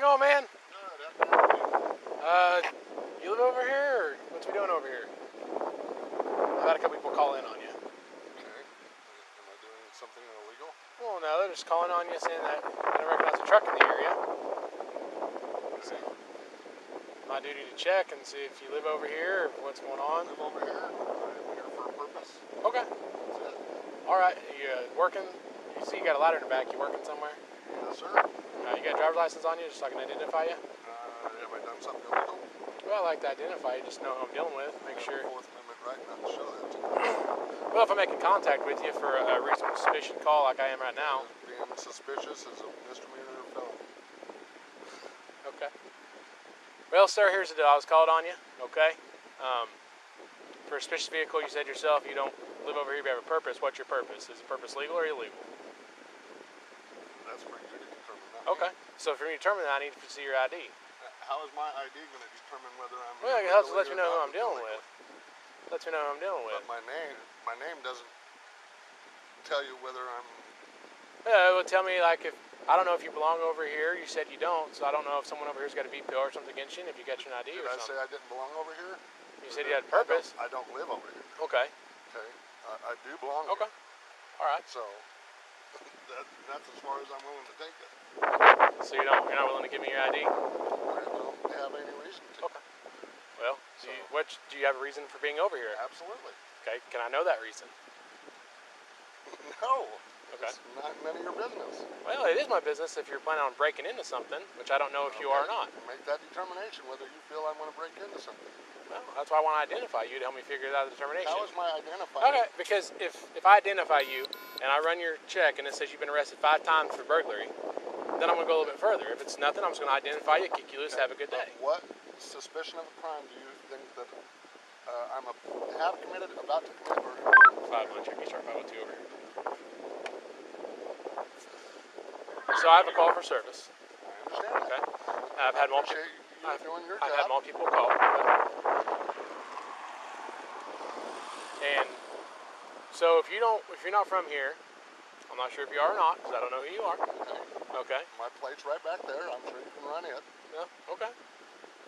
it going, man? Good. You live over here, or what's we doing over here? I've had a couple people call in on you. Okay. Am I doing something illegal? Well, no, they're just calling on you saying that they don't recognize a truck in the area. So, my duty to check and see if you live over here or what's going on. I live over here. I'm here for a purpose. Okay. That's it. All right. You working? You see you got a ladder in the back. You working somewhere? Yes, sir. You got a driver's license on you just so I can identify you? Have I done something illegal? Well, I like to identify you, just know who I'm dealing with. Make I sure. have a Fourth Amendment right not to show that to you. Well, if I'm making contact with you for a reasonable suspicion call like I am right now. Being suspicious is a misdemeanor or felony. Okay. Well, sir, here's the deal. I was called on you, okay? For a suspicious vehicle, you said yourself you don't live over here, you have a purpose. What's your purpose? Is the purpose legal or illegal? That's for you to determine. Okay. So for me to determine that, I need to see your ID. How is my ID going to determine whether I'm Well, it helps to let you know who I'm dealing with. Lets me know who I'm dealing with. But my name doesn't tell you whether I'm... Yeah, it would tell me, like, if I don't know if you belong over here. You said you don't, so I don't know if someone over here's got a VPO or something against you, and if you got your ID Did or I something. say I didn't belong over here? You said you had purpose. I don't live over here. Okay. Okay. I do belong Okay. here. All right. So that's as far as I'm willing to take it. So you're not willing to give me your ID? I don't have any reason to. Okay. Well, do you have a reason for being over here? Absolutely. Okay. Can I know that reason? No. Okay. It's not none of your business. Well, it is my business if you're planning on breaking into something, which I don't know if you are or not. Make that determination whether you feel I'm going to break into something. Well, that's why I want to identify you to help me figure out the determination. How is my identifier? Okay, because if I identify you and I run your check and it says you've been arrested 5 times for burglary, then I'm going to go a little bit further. If it's nothing, I'm just going to identify you, kick you loose, have a good day. What suspicion of a crime do you think that have committed, about to commit, or... 5-1, check me, start 502 over here. So I have a call for service. I understand that. Okay. I've had multiple. You're doing your I've job. had multiple call. And so if you're not from here, I'm not sure if you are or not, because I don't know who you are. Okay. My plate's right back there. I'm sure you can run it. Yeah. Okay.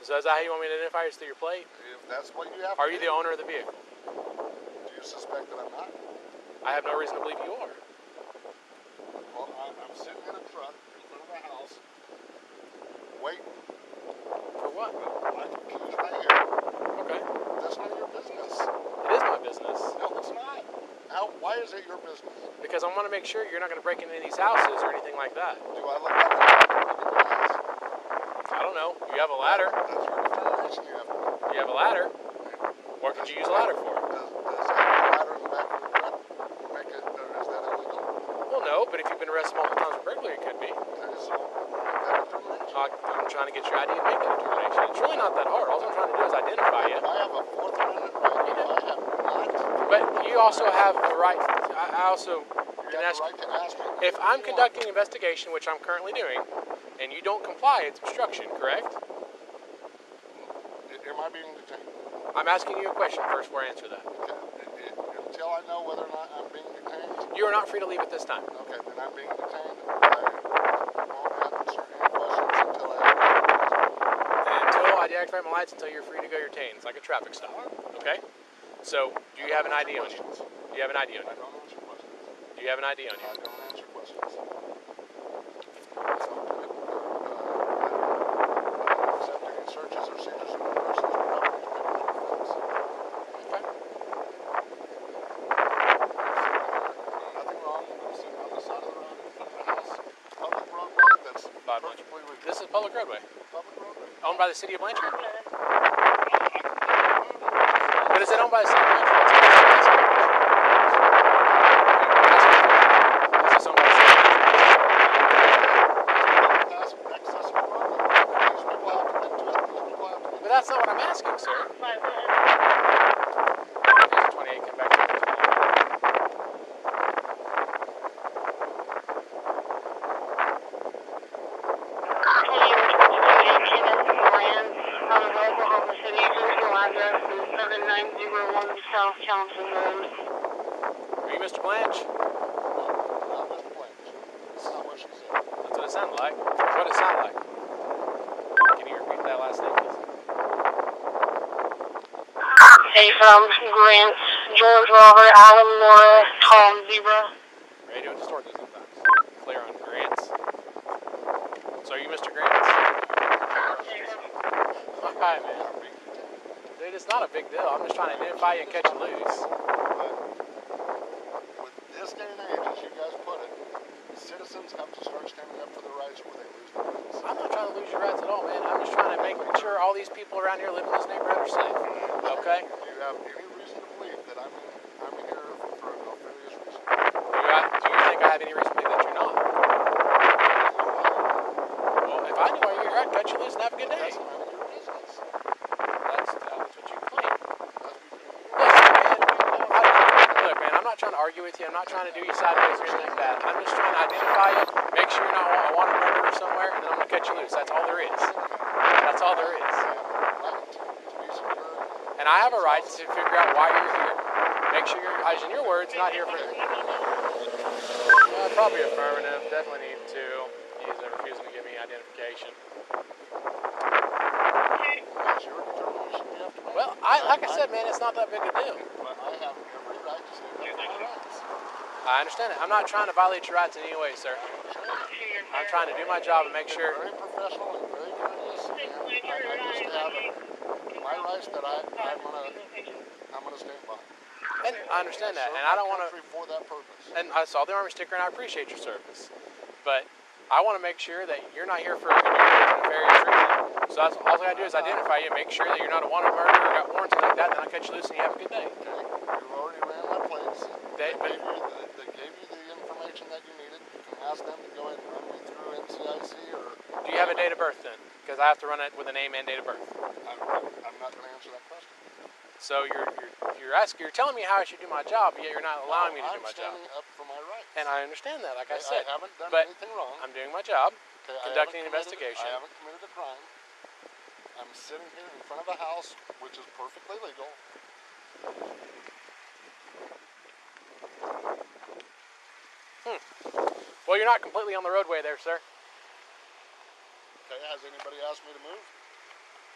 So is that how you want me to identify you? Through your plate? If that's what you have. Are you the owner of the vehicle? Do you suspect that I'm not? I have no reason to believe you are. Well, I'm sitting in a truck in front of a house, waiting. For what? My keys right here. Okay. That's none of your business. It is my business. No, it's not. Why is it your business? Because I want to make sure you're not going to break into any of these houses or anything like that. Do I look like a I don't know. You have a ladder. That's your determination you have to make. You have a ladder. What could you use a ladder for? Does having a ladder in the back of your truck make it, or is that illegal? Well, no, but if you've been arrested multiple times for burglary, it could be. Okay, so make that determination. I'm trying to get your ID and make that determination. It's really not that hard. All I'm trying to do is identify you. I have a Fourth Amendment right. I have not. But you also have the right. I also You can have ask. the right to ask me. If I'm conducting an investigation, which I'm currently doing, and you don't comply, it's obstruction, correct? Am I being detained? I'm asking you a question first before I answer that. Okay. Until I know whether or not I'm being detained. You are not free to leave at this time. Okay, then I'm being detained. I won't answer any questions until I have And until I deactivate my lights, until you're free to go, you're detained. It's like a traffic stop. Okay? So, do you have an ID on you? Do you have an ID on I you? don't answer questions. Do you have an ID on you? I don't answer questions. Accept any searches or seizures of a person's property to make reports. Okay. Nothing wrong. I'm sitting on the side of the road in front of the house. Public roadway that's perfectly legal. This is public roadway. Public roadway. Owned by the city of Blanchard? But is it owned by the city of Blanchard? Is this owned by the city of Blanchard? Accessible roadway. These people have to get to it. These people have to get But that's not what I'm asking, sir. 28, come back to it. Oklahoma City, physical address is 7901 South Johnson Road. Are you Mr. Blanche? Not Mr. Blanche. That's not what she said. That's what it sounded like. That's what it sounded like. Can you repeat that last name, please? Hey, from Grant, George Robert, Alan Laura, Tom Zebra. Radio distorted sometimes. Clear on Grants. So are you Mr. Grants? Alright, man. Dude, it's not a big deal. I'm just trying to identify you and catch you loose. With this day and age, as you guys put it, citizens have to start standing up for their rights or they lose their rights. I'm not trying to lose your rights at all, man. I'm just trying to make sure all these people around here living in this neighborhood are safe. Okay? Do you have any reason to believe that I'm here for a nefarious reason? Do you think I have any reason to believe that you're not? Well, if I knew why you're here, I'd cut you loose and have a good day. That's none of your business. That's what you claim. That's between you Look, man, I'm not trying to argue with you. I'm not trying to do you sideways or anything like that. I'm just trying to identify you, make sure you're not a wanted murderer somewhere, and then I'm going to cut you loose. That's all there is. That's all there is. And I have a right to figure out why you're here. Make sure you're, as in your words, not here for... probably affirmative. Definitely need to. He's refusing to give me identification. Well, like I said, man, it's not that big a deal. But I have every right to stand up for my rights. I understand it. I'm not trying to violate your rights in any way, sir. I'm trying to do my job and make sure... Very professional and very courteous, and I just have my rights that I'm gonna stand by. And I understand that, and I don't want to... For that purpose. And I saw the Army sticker, and I appreciate your service. But I want to make sure that you're not here for a nefarious reason. So that's all I gotta do is identify you, make sure that you're not a wanted murderer or got warrants like that, then I'll cut you loose and you have a good day. Okay, you already ran my plates. They gave you the information that you needed. You can ask them to go ahead and run me through NCIC or... Do you have a date of birth then? Because I have to run it with a name and date of birth. I'm not going to answer that question. So you're telling me how I should do my job, but yet you're not allowing me to do my job. I'm standing up for my rights. And I understand that, like I Okay, said. I haven't done anything wrong. I'm doing my job, Okay, conducting an investigation. I haven't committed a crime. I'm sitting here in front of a house, which is perfectly legal. Well, you're not completely on the roadway there, sir. Okay, has anybody asked me to move?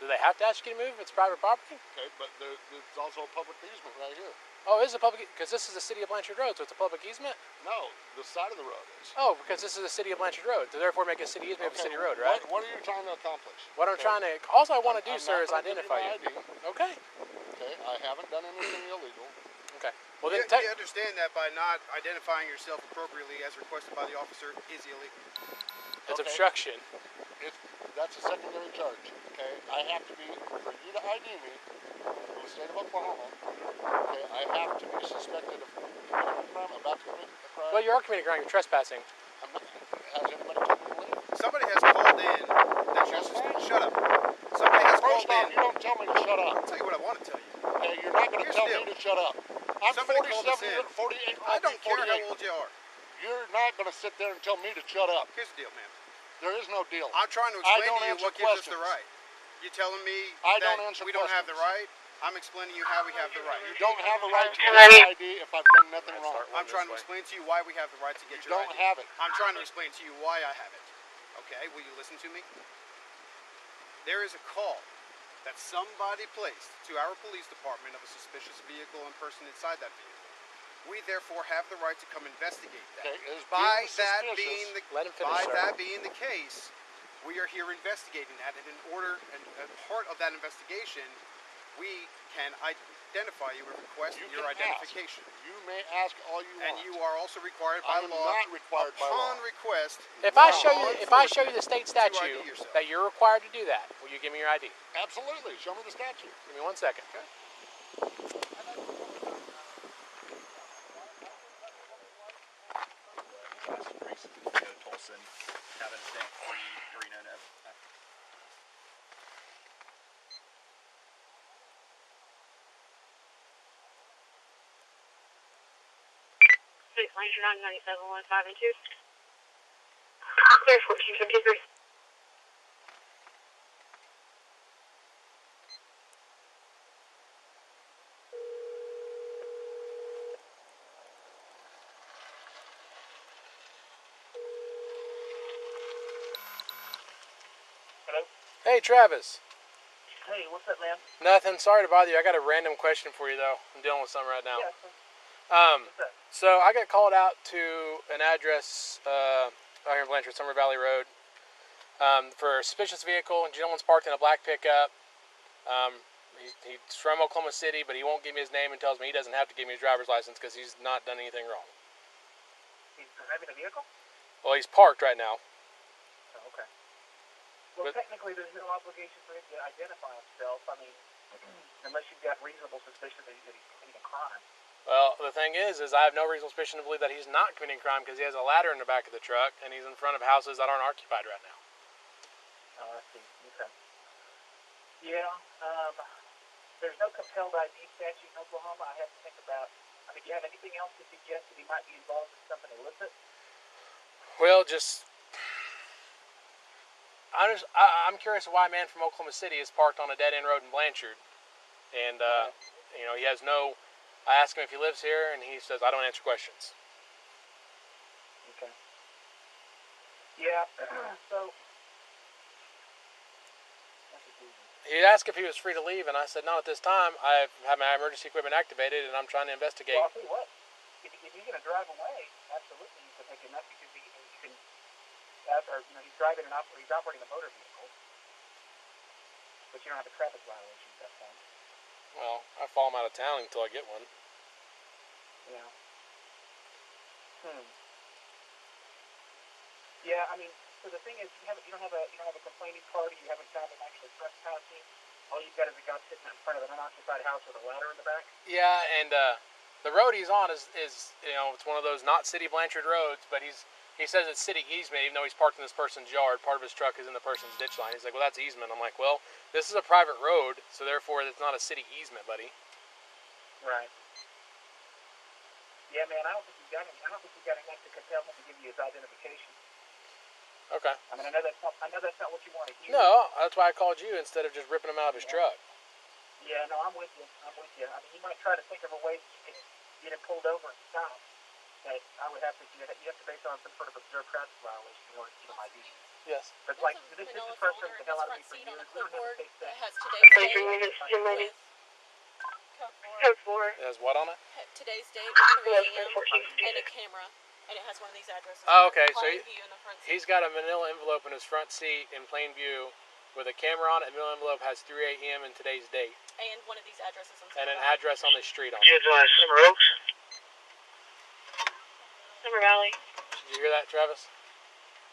Do they have to ask you to move if it's private property? Okay, but it's also a public easement right here. Oh, it is a public, because this is the city of Blanchard Road, so it's a public easement? No, the side of the road is. Oh, because this is the city of Blanchard Road, so therefore make a city easement of a city road, right? What are you trying to accomplish? What I'm trying to, all I want to do, sir, is identify you. Okay. Okay, I haven't done anything illegal. Okay. Well, then you understand that by not identifying yourself appropriately as requested by the officer is illegal. It's obstruction. That's a secondary charge, okay? I have to be, for you to ID me from the state of Oklahoma, okay, I have to be suspected of committing a crime, about to commit a crime. Well, you are committing a crime, you're trespassing. Has anybody told me to leave? Somebody has called in that you're suspected. Shut up. Somebody has called First off, in. you don't tell me to shut up. I'll tell you what I want to tell you. Okay, you're not going to tell me to shut up. I'm Somebody called us 47, in. 48, I don't care 48. how old you are. You're not going to sit there and tell me to shut up. Here's the deal, man. There is no deal. I'm trying to I explain don't to you answer what gives us the questions. right. You telling me I that don't answer we don't have the questions. right? I'm explaining to you how we have the right. You don't have a right to Can get I- your ID if I've done nothing wrong. I'm trying to explain to you why we have the right to get You your don't ID. have it. I'm trying to explain to you why I have it. Okay, will you listen to me? There is a call that somebody placed to our police department of a suspicious vehicle and person inside that vehicle. We therefore have the right to come investigate that. Okay, as By being that suspicious- being the Let him finish, by sir. that being the case, we are here investigating that, and in order and part of that investigation, we can identify you and request You your can identification. ask. You may ask all you And want. you are also required by I'm law, not required by law. upon request. If I law show you the state to ID statute yourself. that you're required to do that, will you give me your ID? Absolutely. Show me the statute. Give me 1 second. Tolson, having sent Karina and 699-97-15 and 2. Clear 1453. Hey, Travis. Hey, what's up, man? Nothing. Sorry to bother you. I got a random question for you, though. I'm dealing with something right now. Yeah. What's up? So I got called out to an address out here in Blanchard, Summer Valley Road, for a suspicious vehicle. And gentleman's parked in a black pickup. He's from Oklahoma City, but he won't give me his name and tells me he doesn't have to give me his driver's license because he's not done anything wrong. He's driving a vehicle? Well, he's parked right now. Oh, okay. Well, technically, there's no obligation for him to identify himself. I mean, unless you've got reasonable suspicion that he's committing a crime. Well, the thing is I have no reasonable suspicion to believe that he's not committing crime because he has a ladder in the back of the truck and he's in front of houses that aren't occupied right now. Oh, I see. Okay. Yeah. There's no compelled ID statute in Oklahoma. I have to think about. I mean, do you have anything else to suggest that he might be involved in something illicit? Well, I'm curious why a man from Oklahoma City is parked on a dead-end road in Blanchard, and he has no. I ask him if he lives here, and he says I don't answer questions. Okay. Yeah. So. He asked if he was free to leave, and I said not at this time. I have my emergency equipment activated, and I'm trying to investigate. Well, I'll tell you what. If you're going to drive away, absolutely, you can take enough because you can. He's driving he's operating a motor vehicle, but you don't have a traffic violation at that point. Well, I follow him out of town until I get one. Yeah. Yeah, I mean, so the thing is, you don't have a complaining party. You haven't found him actually trespassing. All you've got is a guy sitting in front of an unoccupied house with a ladder in the back. Yeah, and the road he's on is it's one of those not city Blanchard roads, but he says it's city easement, even though he's parked in this person's yard. Part of his truck is in the person's ditch line. He's like, well, that's easement. I'm like, well, this is a private road, so therefore it's not a city easement, buddy. Right. Yeah, man, I don't think you've got enough to compel him to give you his identification. Okay. I mean, I know that's not what you want to hear. No, that's why I called you instead of just ripping him out of his truck. Yeah, no, I'm with you. I mean, you might try to think of a way that you can get him pulled over and stopped. But I would have to, you have to base it on some sort of observed traffic violation in order to get him ID. Yes. But like, this is frustrating the hell out of me for years. We don't have to take that. Has today's Code 4. It has what on it? Today's date was 3 a.m. and a camera. And it has one of these addresses. Oh, okay. So he's got a manila envelope in his front seat in plain view with a camera on it. The manila envelope has 3 a.m. and today's date. And one of these addresses on and an address on the street on it. Summer Oaks? Summer Valley. Did you hear that, Travis?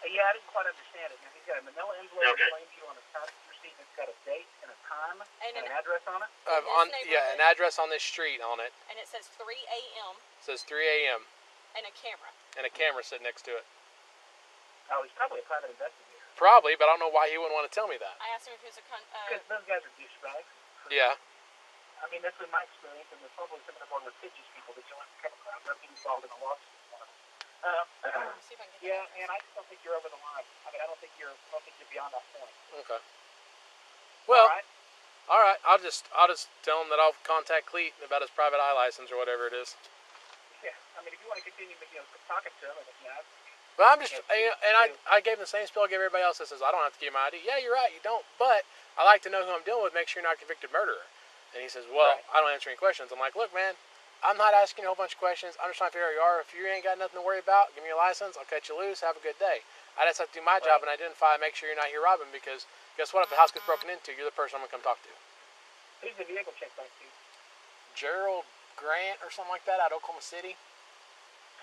Yeah, I didn't quite understand it. He's got a manila envelope in plain view on his passenger seat. It's got a date and a time and an address on it. An address on this street on it. And it says 3 a.m. It says 3 a.m. And a camera. And a camera sitting next to it. Oh, he's probably a private investigator. Probably, but I don't know why he wouldn't want to tell me that. I asked him if he was because those guys are douchebags. Yeah. I mean, that's been my experience, and there's probably some of the more litigious people that you'll have to come across. I've been involved in a lawsuit. See if I can get yeah, and I just don't think you're over the line. I mean, I don't think you're beyond that point. Okay. Well, all right. I'll just tell him that I'll contact Cleet about his private eye license or whatever it is. Yeah, I mean, if you want to continue, talking to him, and But I'm just, I gave him the same spiel I gave everybody else that says I don't have to give my ID. Yeah, you're right, you don't. But I like to know who I'm dealing with. Make sure you're not a convicted murderer. And he says, well, I don't answer any questions. I'm like, look, man, I'm not asking you a whole bunch of questions. I'm just trying to figure out who you are. If you ain't got nothing to worry about, give me your license. I'll cut you loose. Have a good day. I just have to do my job and identify and make sure you're not here robbing, because guess what? If the house gets broken into, you're the person I'm going to come talk to. Who's the vehicle checked back to? Gerald Grant or something like that out of Oklahoma City.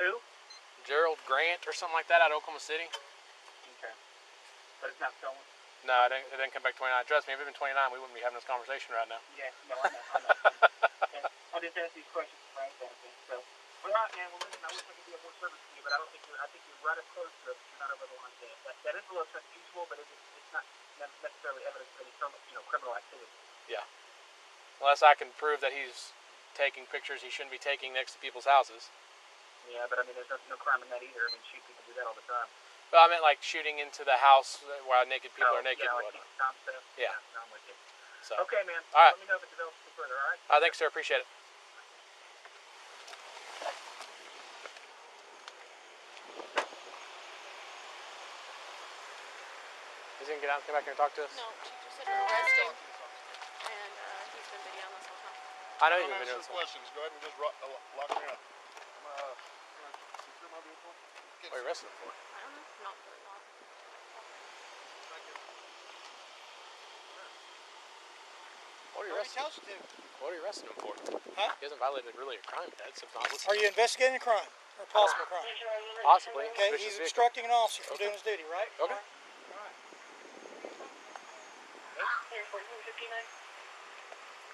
Who? Gerald Grant or something like that out of Oklahoma City. Okay. But it's not stolen? No, it didn't come back 29. Trust me, if it had been 29, we wouldn't be having this conversation right now. Yeah, no, I know. I'll just ask these questions for my benefit. So, all right, man. Well, listen, I wish I could be of more service to you, but I think you're right up close to it. You're not over the line yet. That is a little unusual, but it's not necessarily evidence of any criminal activity. Yeah. Unless I can prove that he's taking pictures he shouldn't be taking next to people's houses. Yeah, but I mean, there's no crime in that either. I mean, people do that all the time. Well, I meant like shooting into the house while naked people are naked. Yeah, and like whatnot. stuff. Yeah. No, I'm with you. So. Okay, man. All right. Let me know if it develops any further, all right? Thanks, sir. Appreciate it. Is he gonna get out and come back here and talk to us? No, she just said you're arresting, and he's been videoing this whole time. I know he's Don't been answer doing something. questions. Go ahead and just lock me up. Secure my vehicle. What are you arresting him for? I don't know. Not really not. What are you arresting him for? What are you arresting him for? Huh? He hasn't violated really a crime yet, so it's not Are you investigating a crime or possible crime? possibly. Okay, suspicious he's vehicle. obstructing an officer from Okay. doing his duty, right? Okay. You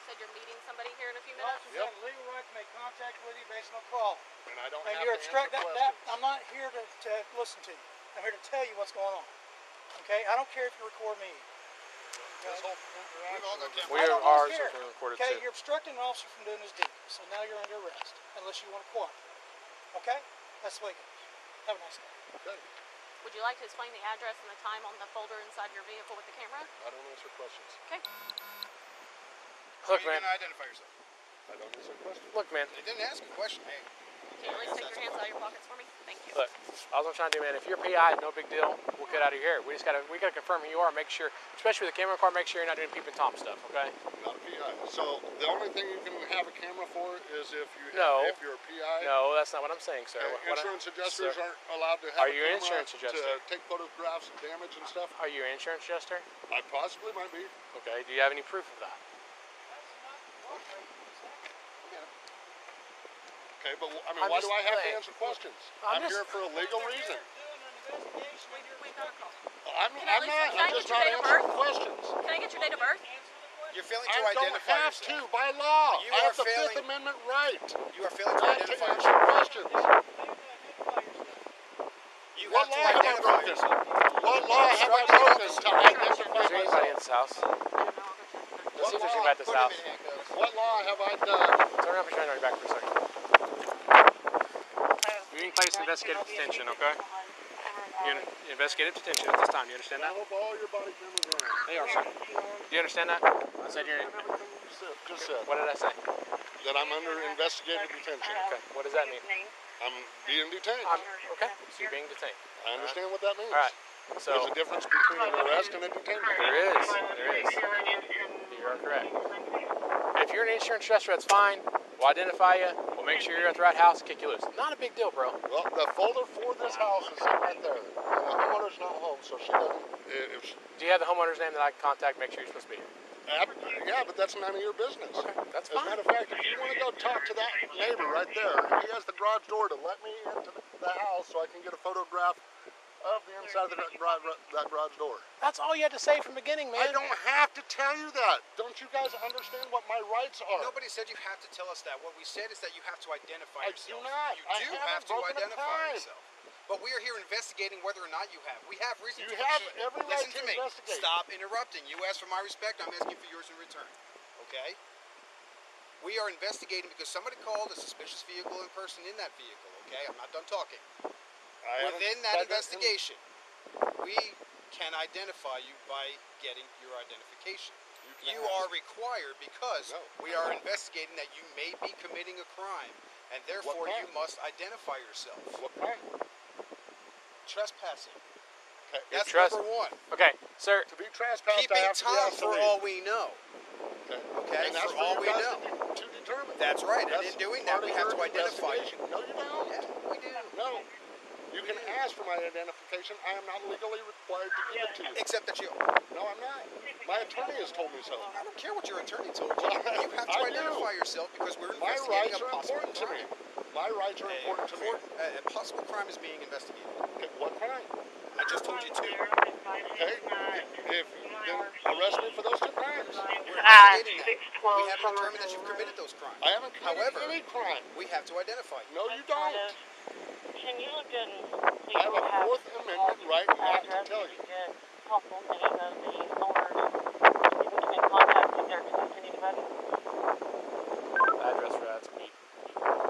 said you're meeting somebody here in a few The minutes? officer's got a legal right to make contact with you based on a call. And I don't And have you're to answer obstructing that. questions. I'm not here to listen to you. I'm here to tell you what's going on. Okay? I don't care if you record me. This whole interaction. We I are don't really ours care. are being recorded Okay, too. you're obstructing an officer from doing his duty. So now you're under arrest, unless you want to cooperate. Okay? That's the way it goes. Have a nice day. Okay. Would you like to explain the address and the time on the folder inside your vehicle with the camera? I don't answer questions. Okay. Look, How are you man. gonna identify yourself? I don't answer questions. Look, man. They didn't ask a question. Hey. Can you at least take your hands out of your pockets for me? Thank you. Look, all I'm trying to do, man, if you're PI, no big deal. We'll get out of here. We gotta confirm who you are. Make sure, especially with the camera car, make sure you're not doing peep and Tom stuff. Okay? Not a PI. So the only thing you can have a camera for is if you No. if you're a PI. No, that's not what I'm saying, sir. Insurance adjusters sir, aren't allowed to have Are a you an camera insurance adjuster? to take photographs of damage and stuff. Are you an insurance adjuster? I possibly might be. Okay. Do you have any proof of that? Okay, but I mean, I'm why just do I have to saying. answer questions? I'm I'm just- here for a legal reason. We've got a call. I'm Can not. I I'm get just your not date of answering birth? questions. Can I get your date of birth? You're failing I to don't identify have yourself. to by law. You I are have the failing- Fifth Amendment right You are failing to not to identify answer yourself. questions. You What have law to have I identify broken? yourself. What law have I broken to identify Is there anybody in myself? this house? I don't know. I'll go check. Let's see if there's law? anybody at this Put him house. in handcuffs. What law have I done? Turn around and turn on your back for a second. You're being placed in investigative detention, okay? You're in investigative detention at this time. You understand I that? hope all your body cameras are on. They are, sir. Do you understand that? I said you're. Everything you just said. What did I say? That I'm under investigative detention. Okay. What does that mean? I'm being detained. Okay. So you're being detained. I understand what that means. All right. There's So a difference between an arrest and a detainment. there is. There is. You are correct. If you're an insurance adjuster, that's fine. We'll identify you. We'll make sure you're at the right house and kick you loose. Not a big deal, bro. Well, the folder for this house is sitting right there. And the homeowner's not home, so she doesn't. If she, Do you have the homeowner's name that I can contact? Make sure you're supposed to be here. yeah, but that's none of your business. Okay, that's As a fine. matter of fact, if you want to go talk to that neighbor right there, he has the garage door to let me into the house so I can get a photograph of the inside of that garage door. That's all you had to say from the beginning, man. I don't have to tell you that. Don't you guys understand what my rights are? Nobody said you have to tell us that. What we said is that you have to identify I do yourself. not. You I do haven't have to broken a identify crime. yourself. But we are here investigating whether or not you have. We have reason You to have believe. every right Listen to to me. investigate. Stop interrupting. You asked for my respect. I'm asking for yours in return. Okay? We are investigating because somebody called a suspicious vehicle and person in that vehicle. Okay? I'm not done talking. I haven't Within that said investigation, we can identify you by getting your identification. You are required because No. we are investigating that you may be committing a crime, and therefore crime? you must identify yourself. What crime? Trespassing. Okay. That's tresp- number one. Okay, sir. To be trespassed, I Keeping have to be time asked to for leave. all we know. Okay. Okay, And that's for all you we guys know. to determine. That's right, and That's in doing part that, we of have your to identify you. investigation. No, you don't. Yeah, we do. No. You can ask for my identification. I am not legally required to give it to you. Except that you. No, I'm not. My attorney has told me so. I don't care what your attorney told you. Well, You have to I do. identify yourself because we're My investigating rights a are possible important to me. crime. My rights are important to me. A possible crime is being investigated. Okay, what crime? I just told you two. Okay. If then arrest me for those two crimes. We're investigating that. We haven't determined that you've committed those crimes. I haven't committed However, any crime. we have to identify you. No, you don't. Can you look in? I have a Fourth Amendment right not to tell you. Helpful.